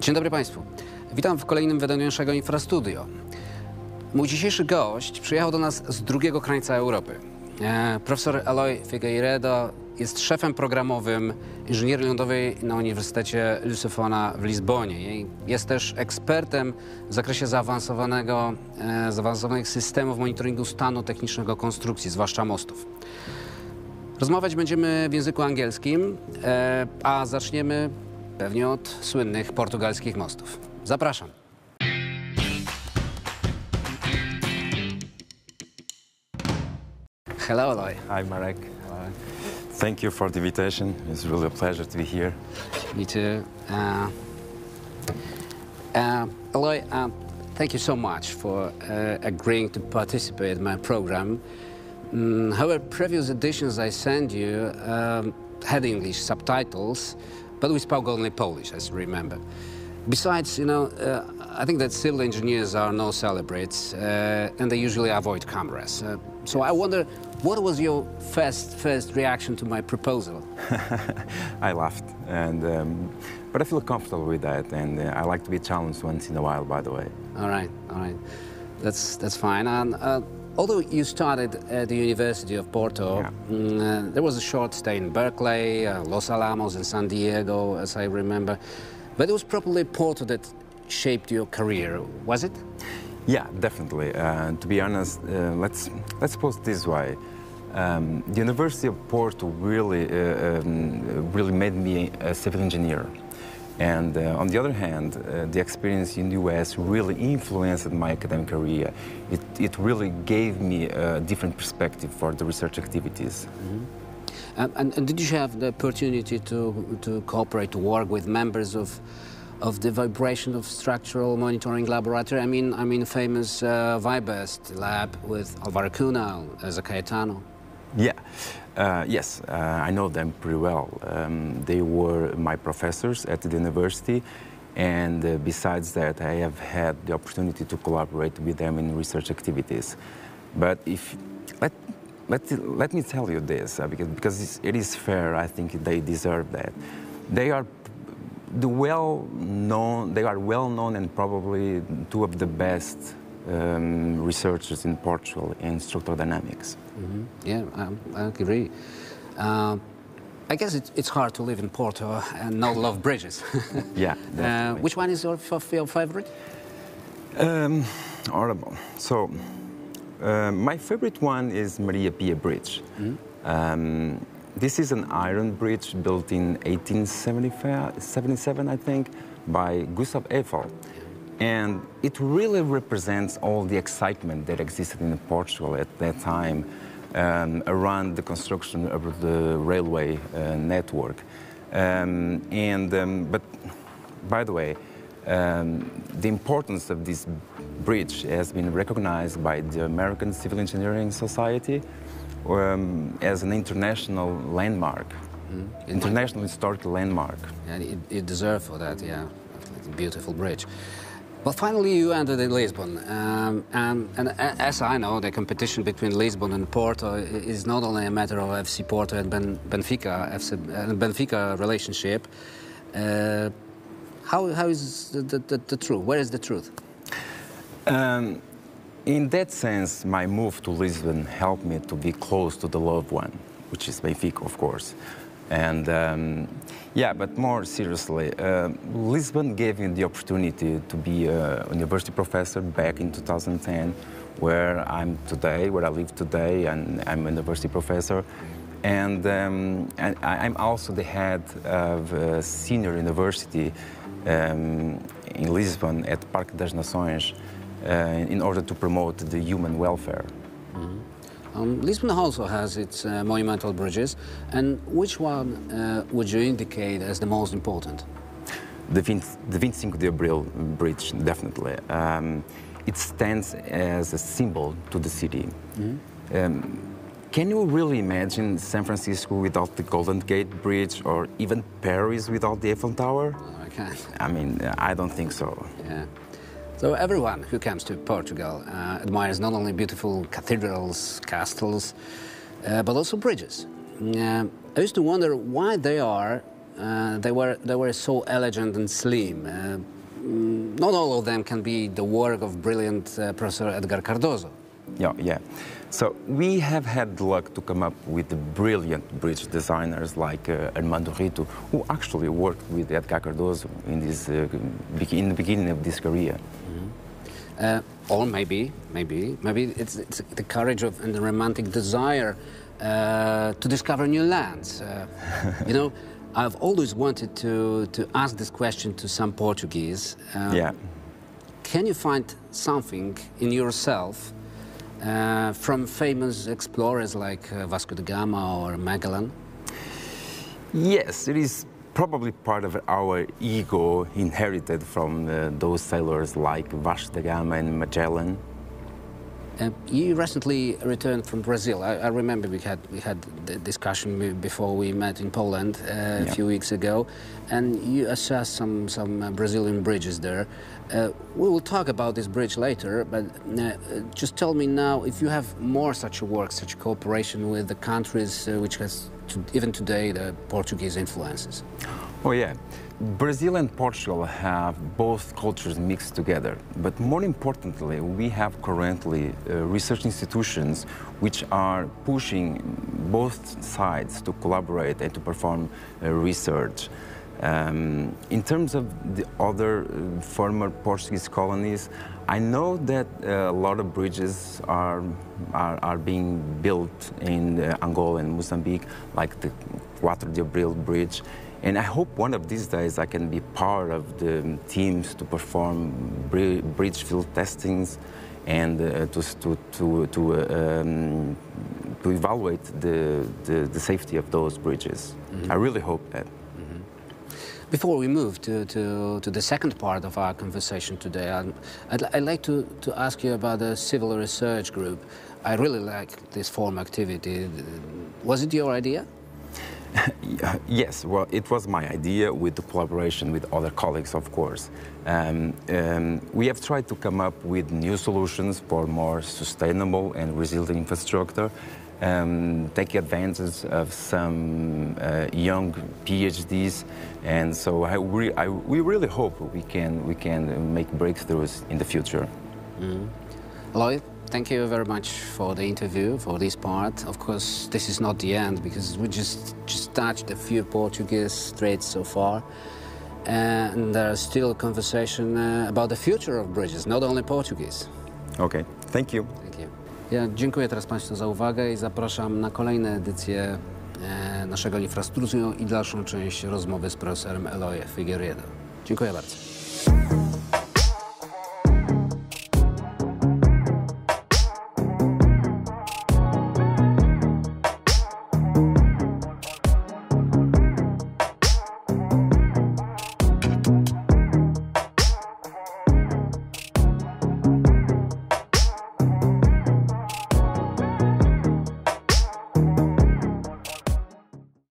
Dzień dobry Państwu. Witam w kolejnym wydaniu naszego infraSTUDIO. Mój dzisiejszy gość przyjechał do nas z drugiego krańca Europy. Profesor Eloi Figueiredo jest szefem programowym inżynierii lądowej na Uniwersytecie Lusofona w Lizbonie. Jest też ekspertem w zakresie zaawansowanych systemów monitoringu stanu technicznego konstrukcji, zwłaszcza mostów. Rozmawiać będziemy w języku angielskim, a zaczniemy pewnie od słynnych portugalskich mostów. Zapraszam. Hello, Eloi. Hi, Marek. Thank you for the invitation. It's really a pleasure to be here. Me too. Eloi, thank you so much for agreeing to participate in my program. However, previous editions I sent you had English subtitles, but we spoke only Polish, as you remember. Besides, I think that civil engineers are no celebrities, and they usually avoid cameras. So I wonder, what was your first reaction to my proposal? I laughed, but I feel comfortable with that, and I like to be challenged once in a while, by the way. All right. That's fine. And although you started at the University of Porto, there was a short stay in Berkeley, Los Alamos, and San Diego, as I remember. But it was probably Porto that shaped your career, was it? Yeah, definitely. To be honest, let's put it this way. The University of Porto really made me a civil engineer. And on the other hand, the experience in the US really influenced my academic career. It really gave me a different perspective for the research activities. Mm-hmm. And did you have the opportunity to cooperate, to work with members of the vibration of structural monitoring laboratory? I mean, famous VIBEST lab with Alvaro Cunha as a Cayetano. Yeah, yes, I know them pretty well. They were my professors at the university, and besides that, I have had the opportunity to collaborate with them in research activities. But let me tell you this, because it is fair. I think they deserve that. They are well known and probably two of the best researchers in Portugal in structural dynamics. Mm-hmm. Yeah, I agree. I guess it's hard to live in Porto and not love bridges. Yeah, definitely. Which one is your favorite? Horrible. So, my favorite one is Maria Pia Bridge. Mm-hmm. This is an iron bridge built in 1877, I think, by Gustav Eiffel. And it really represents all the excitement that existed in Portugal at that time around the construction of the railway network. But by the way, the importance of this bridge has been recognized by the American Civil Engineering Society as an international landmark, international historical landmark. And it deserves for that, yeah. It's a beautiful bridge. But finally, you ended in Lisbon, and as I know, the competition between Lisbon and Porto is not only a matter of FC Porto and Benfica relationship. How is the truth? Where is the truth? In that sense, my move to Lisbon helped me to be close to the loved one, which is Benfica, of course. And yeah, but more seriously, Lisbon gave me the opportunity to be a university professor back in 2010, where I'm today, where I live today, and I'm a university professor. And I'm also the head of a senior university in Lisbon at Parque das Nações in order to promote the human welfare. Mm-hmm. Lisbon also has its monumental bridges, and which one would you indicate as the most important? The 25 de Abril bridge, definitely. It stands as a symbol to the city. Mm-hmm. Can you really imagine San Francisco without the Golden Gate Bridge, or even Paris without the Eiffel Tower? No, I can't. I mean, I don't think so. Yeah. So everyone who comes to Portugal admires not only beautiful cathedrals, castles, but also bridges. I used to wonder why they are they were so elegant and slim. Not all of them can be the work of brilliant Professor Edgar Cardozo. Yeah. So we have had the luck to come up with the brilliant bridge designers like Armando Rito, who actually worked with Edgar Cardozo in the beginning of this career. Or maybe it's the courage and the romantic desire to discover new lands. You know, I've always wanted to ask this question to some Portuguese. Yeah. Can you find something in yourself from famous explorers like Vasco da Gama or Magellan? Yes, it is probably part of our ego inherited from those sailors like Vasco da Gama and Magellan. You recently returned from Brazil. I remember we had the discussion before we met in Poland a few weeks ago, and you assessed some Brazilian bridges there. We will talk about this bridge later, but just tell me now if you have more such work, such cooperation with the countries which has even today the Portuguese influences. Oh yeah. Brazil and Portugal have both cultures mixed together, but more importantly, we have currently research institutions which are pushing both sides to collaborate and to perform research. In terms of the other former Portuguese colonies, I know that a lot of bridges are being built in Angola and Mozambique, like the 4 de Abril bridge. And I hope one of these days I can be part of the teams to perform bridge field testings and to evaluate the safety of those bridges. I really hope that. Before we move to the second part of our conversation today, I'd like to ask you about the Civil Research Group. I really like this form of activity. Was it your idea? Yes, well, it was my idea with the collaboration with other colleagues, of course. We have tried to come up with new solutions for more sustainable and resilient infrastructure, take advantage of some young PhDs, and so we really hope we can make breakthroughs in the future. Eloi, thank you very much for the interview, for this part. Of course, this is not the end because we just touched a few Portuguese traits so far. And there's still a conversation about the future of bridges, not only Portuguese. Okay, thank you. Thank you. Ja dziękuję teraz Państwu za uwagę i zapraszam na kolejne edycje naszego infraSTUDIO i dalszą część rozmowy z profesorem Eloi Figueiredo. Dziękuję bardzo.